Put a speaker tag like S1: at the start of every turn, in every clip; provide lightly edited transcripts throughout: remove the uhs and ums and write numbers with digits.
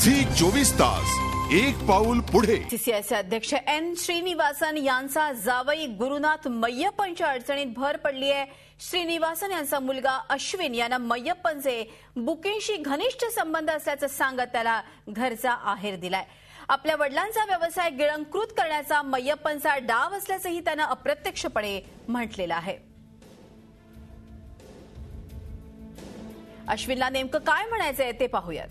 S1: Zee 24 तास एक पाऊल पुढे.
S2: सीसीआयचे अध्यक्ष एन श्रीनिवासन यांचा जावई गुरुनाथ मय्यप्पनच्या अडचणीत भर पडली आहे. श्रीनिवासन यांचा मुलगा अश्विन यानं मय्यप्पनचे बुकिंगशी घनिष्ठ संबंध असल्याचं सांगत त्याला घरचा आहेर दिलाय. आपल्या वडिलांचा व्यवसाय गिळंकृत करण्याचा मय्यप्पनचा डाव असल्याचंही त्यानं अप्रत्यक्षपणे म्हटलेलं आहे. अश्विनला नेमकं काय म्हणायचंय ते पाहूयात.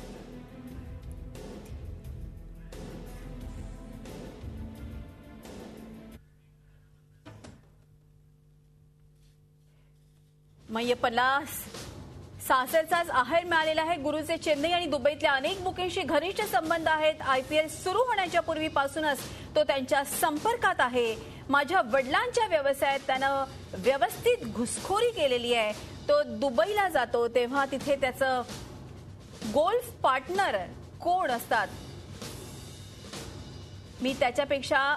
S2: मय्यप्पनला सासरचाच आहेर मिळालेला आहे. गुरुचे चेन्नई आणि दुबईतल्या अनेक बुकिंगशी घनिष्ठ संबंध आहेत. आयपीएल सुरू होण्याच्या पूर्वीपासूनच तो त्यांच्या संपर्कात आहे. माझ्या वडिलांच्या व्यवसायात त्यानं व्यवस्थित घुसखोरी केलेली आहे. तो दुबईला जातो तेव्हा तिथे त्याचं गोल्फ पार्टनर कोण असतात. मी त्याच्यापेक्षा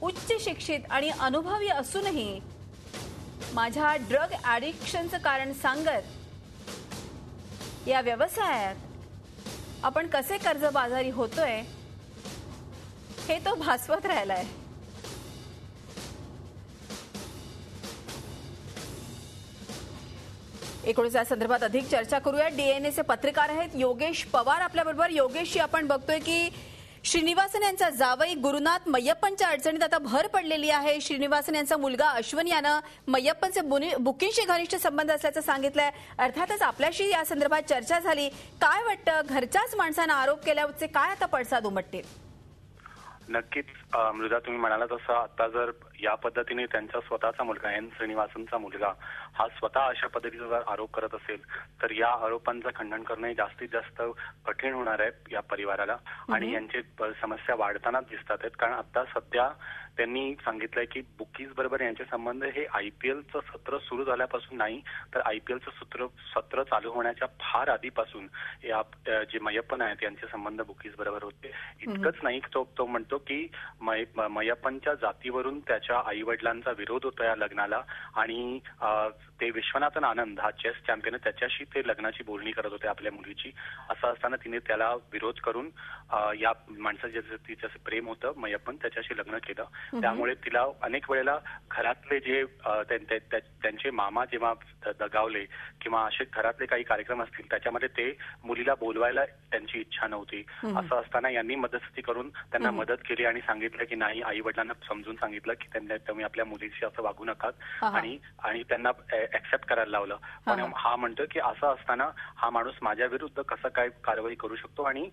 S2: उच्च शिक्षित आणि अनुभवी असूनही माझ्या ड्रग ॲडिक्शनचं कारण सांगत या व्यवसायात आपण कसे कर्जबाजारी होतोय हे तो भासवत राहिलाय. एकूणच या संदर्भात अधिक चर्चा करूया. डीएनएचे पत्रकार आहेत योगेश पवार आपल्याबरोबर. योगेशजी, आपण बघतोय की श्रीनिवासन यांचा जावई गुरुनाथ मय्यप्पनच्या अडचणीत आता भर पडलेली आहे. श्रीनिवासन यांचा मुलगा अश्विन यानं मय्यप्पनचे बुकिंगशी घनिष्ठ संबंध असल्याचं सांगितलंय. अर्थातच आपल्याशी या संदर्भात चर्चा झाली. काय वाटतं, घरच्याच माणसानं आरोप केल्याचे काय आता पडसाद उमटतील?
S3: नक्कीच मृदा, तुम्ही म्हणाला तसं आता जर या पद्धतीने त्यांचा स्वतःचा मुलगा एन श्रीनिवासनचा मुलगा हा स्वतः अशा पद्धतीचा जर आरोप करत असेल तर या आरोपांचं खंडन करणं जास्तीत जास्त कठीण होणार आहे या परिवाराला. आणि यांची समस्या वाढतानाच दिसतात आहेत. कारण आता सध्या त्यांनी सांगितलंय की बुकीज बरोबर यांचे संबंध हे आयपीएलचं सत्र सुरू झाल्यापासून नाही तर आयपीएलचं सत्र चालू होण्याच्या फार आधीपासून या जे मय्यप्पन आहेत यांचे संबंध बुकीज बरोबर होते. इतकंच नाही, तो म्हणतो की मय्यप्पनच्या जातीवरून त्याच्या आई वडिलांचा विरोध होता या लग्नाला आणि ते विश्वनाथन आनंद हा चेस चॅम्पियन त्याच्याशी ते लग्नाची बोलणी करत होते आपल्या मुलीची. असं असताना तिने त्याला विरोध करून या माणसाचं तिच्याचं प्रेम होतं मय्यप्पन त्याच्याशी लग्न केलं. त्यामुळे तिला अनेक वेळेला घरातले जे त्यांचे मामा जेव्हा दगावले किंवा असे घरातले काही कार्यक्रम असतील त्याच्यामध्ये ते मुलीला बोलवायला त्यांची इच्छा नव्हती. असं असताना यांनी मदतस्थी करून त्यांना मदत केली आणि सांगितलं की नाही, आई वडिलांना समजून सांगितलं की तुम्ही आपल्या मुलीशी असं वागू नकात आणि त्यांना ऍक्सेप्ट करायला लावलं. पण हा म्हणतो की असं असताना हा माणूस माझ्या विरुद्ध कसं काय कारवाई करू शकतो आणि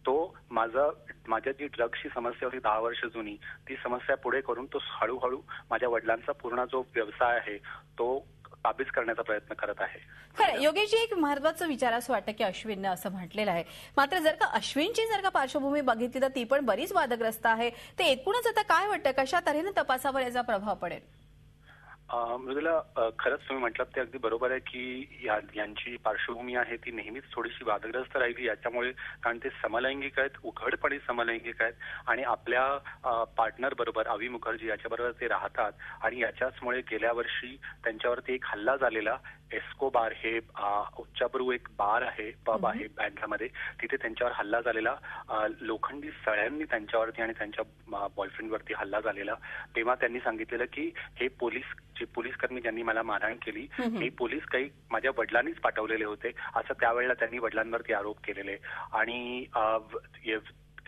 S3: तो माझ्या जी ड्रग्सची समस्या होती 10 वर्ष जुनी ती समस्या पुढे करून तो हळूहळू माझ्या वडिलांचा पूर्ण जो व्यवसाय आहे तो काबीज करण्याचा प्रयत्न करत आहे.
S2: खरं योगेशजी, एक महत्वाचा विचार असं वाटतं की अश्विननं असं म्हटलेलं आहे. मात्र जर का अश्विनची पार्श्वभूमी बघितली तर ती पण बरीच वादग्रस्त आहे. ते एकूणच आता काय वाटतं, कशा तऱ्हेने तपासावर याचा प्रभाव पडेल?
S3: मृदुला, खरंच तुम्ही म्हटलं ते अगदी बरोबर आहे की यांची पार्श्वभूमी आहे ती नेहमीच थोडीशी वादग्रस्त राहिली याच्यामुळे. कारण ते समलैंगिक आहेत, उघडपणे समलैंगिक आहेत आणि आपल्या पार्टनर बरोबर अवी मुखर्जी याच्याबरोबर ते राहतात आणि याच्याचमुळे गेल्या वर्षी त्यांच्यावरती एक हल्ला झालेला. एस्कोबार हे उच्चाभ्रू एक बार आहे, पब आहे बँड्रामध्ये, तिथे त्यांच्यावर हल्ला झालेला. लोखंडी सळ्यांनी त्यांच्यावरती आणि त्यांच्या बॉयफ्रेंडवरती हल्ला झालेला. तेव्हा त्यांनी सांगितलेलं की हे पोलीसकर्मी ज्यांनी मला मारहाण केली हे पोलीस काही माझ्या वडिलांनीच पाठवलेले होते असं त्यावेळेला त्यांनी वडिलांवरती आरोप केलेले. आणि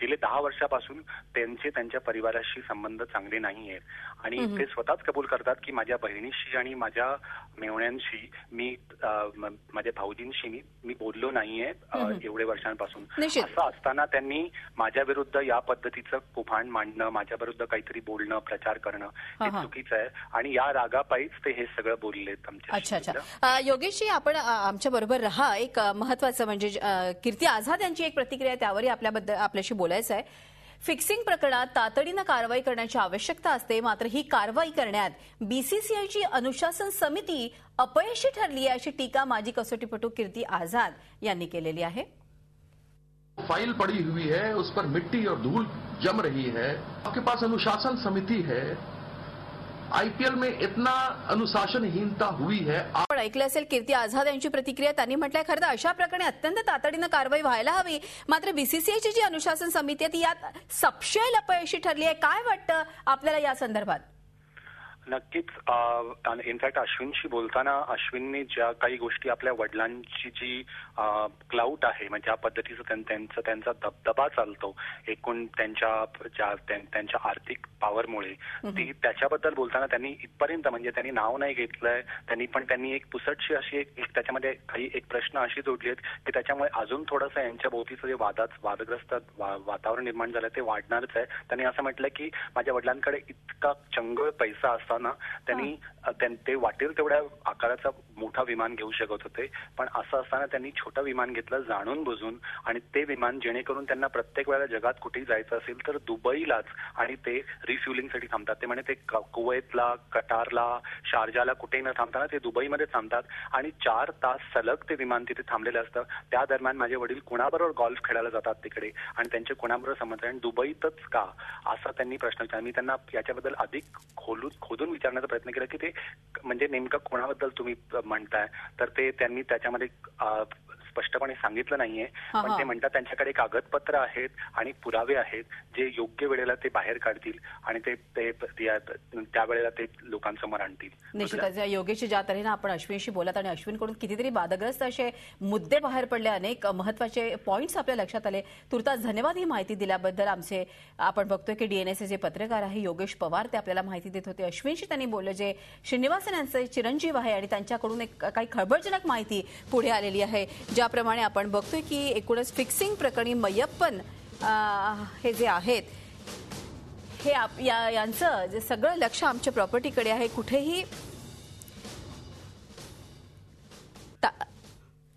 S3: गेले 10 वर्षापासून त्यांच्या परिवाराशी संबंध चांगले नाही आहेत आणि ते स्वतःच कबूल करतात की माझ्या बहिणीशी आणि माझ्या मेवण्यांशी माझ्या भाऊजींशी मी बोललो नाहीये एवढे वर्षांपासून. असं असताना त्यांनी माझ्या विरुद्ध या पद्धतीचं कुभांड मांडणं, माझ्या विरुद्ध काहीतरी बोलणं, प्रचार करणं हे चुकीचं आहे आणि या रागापायीच ते हे सगळं बोललेत आमच्या.
S2: अच्छा, योगेशजी, आपण आमच्या बरोबर राहा. एक महत्वाचं म्हणजे कीर्ती आझाद यांची एक प्रतिक्रिया त्यावरही आपल्याशी बोलायचं आहे. फिक्सिंग प्रकरणात तातडीनं कारवाई करण्याची आवश्यकता असते, मात्र ही कारवाई करण्यात बीसीसीआयची अनुशासन समिती अपयशी ठरली आहे अशी टीका माजी कसोटीपटू कीर्ती आझाद यांनी केलेली आहे.
S4: फाइल पड़ी हुई है, उस पर मिट्टी और धूल जम रही है. आपके पास अनुशासन समिति है, आईपीएल में इतना अनुशासनहीनता हुई है।
S2: आपण ऐकलं असेल कीर्ती आझाद यांची प्रतिक्रिया. त्यांनी म्हटलंय खरं तर अशा प्रकरणी अत्यंत तातडीनं कारवाई व्हायला हवी. मात्र बीसीसीआयची जी अनुशासन समिती आहे ती यात सपशेल अपयशी ठरली आहे. काय वाटतं आपल्याला या संदर्भात?
S3: नक्कीच. इनफॅक्ट अश्विनशी बोलताना अश्विनने ज्या काही गोष्टी आपल्या वडिलांची जी क्लाउट आहे म्हणजे ज्या पद्धतीचं त्यांचा दबदबा चालतो एकूण त्यांच्या आर्थिक पॉवरमुळे ती त्याच्याबद्दल बोलताना त्यांनी इथपर्यंत म्हणजे त्यांनी नाव नाही घेतलंय त्यांनी एक पुसटशी अशी एक त्याच्यामध्ये काही एक प्रश्न अशी जोडले आहेत की त्याच्यामुळे अजून थोडंसं यांच्या भोवतीचं जे वादग्रस्त वातावरण निर्माण झालं ते वाढणारच आहे. त्यांनी असं म्हटलं की माझ्या वडिलांकडे इतका चंगळ पैसा असताना त्यांनी ते वाटेल तेवढ्या आकाराचा मोठा विमान घेऊ शकत होते पण असं असताना त्यांनी छोटं विमान घेतलं जाणून बुजून आणि ते विमान जेणेकरून त्यांना प्रत्येक वेळेला जगात कुठेही जायचं असेल तर दुबईलाच आणि ते रिफ्युलिंगसाठी थांबतात. ते म्हणजे ते कुवैतला कटारला शारजाला कुठेही न थांबताना ते दुबईमध्ये थांबतात आणि 4 तास सलग ते विमान तिथे थांबलेलं असतं. त्या दरम्यान माझे वडील कुणाबरोबर गॉल्फ खेळायला जातात तिकडे आणि त्यांचे कुणाबरोबर संबंध आणि दुबईतच का असा त्यांनी प्रश्न विचारला. मी त्यांना याच्याबद्दल अधिक खोदून विचारण्याचा प्रयत्न केला की ते म्हणजे नेमकं कोणाबद्दल तुम्ही म्हणताय तर ते त्यांनी त्याच्यामध्ये स्पष्टपणे सांगितलं नाहीये पण ते म्हणतात त्यांच्याकडे कागदपत्र आहेत आणि पुरावे आहेत जे योग्य वेळेला ते बाहेर काढतील आणि ते त्यावेळेला ते लोकांसमोर आणतील.
S2: निश्चितच योगेशची ज्या तऱ्हेनं आपण अश्विनशी बोलत आणि अश्विनकडून कितीतरी वादग्रस्त असे मुद्दे बाहेर पडले अनेक महत्वाचे पॉइंट्स आपल्या लक्षात आले. तुर्तास धन्यवाद ही माहिती दिल्याबद्दल. आपण बघतोय की डीएनएसचे जे पत्रकार आहे योगेश पवार ते आपल्याला माहिती देत होते. अश्विनशी त्यांनी बोललं जे श्रीनिवासन यांचे चिरंजीव आहे आणि त्यांच्याकडून एक काही खळबळजनक माहिती पुढे आलेली आहे. ज्याप्रमाणे आपण बघतोय की एकूणच फिक्सिंग प्रकरणी मय्यप्पन हे जे आहेत हे यांचं जे सगळं लक्ष आमच्या प्रॉपर्टीकडे आहे. कुठेही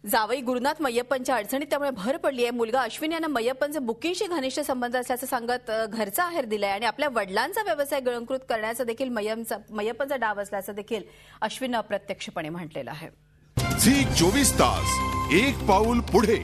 S2: जावई गुरुनाथ मय्यप्पनच्या अडचणीत त्यामुळे भर पडली आहे. मुलगा अश्विन यानं मय्यप्पनचं बुकिंगशी घनिष्ठ संबंध असल्याचं सांगत घरचा आहेर दिलाय आणि आपल्या वडिलांचा व्यवसाय गिळंकृत करण्याचा देखील मय्यप्पनचा डाव असल्याचं देखील अश्विननं अप्रत्यक्षपणे म्हटलेलं आहे.
S1: झी 24 तास एक पाऊल पुढे.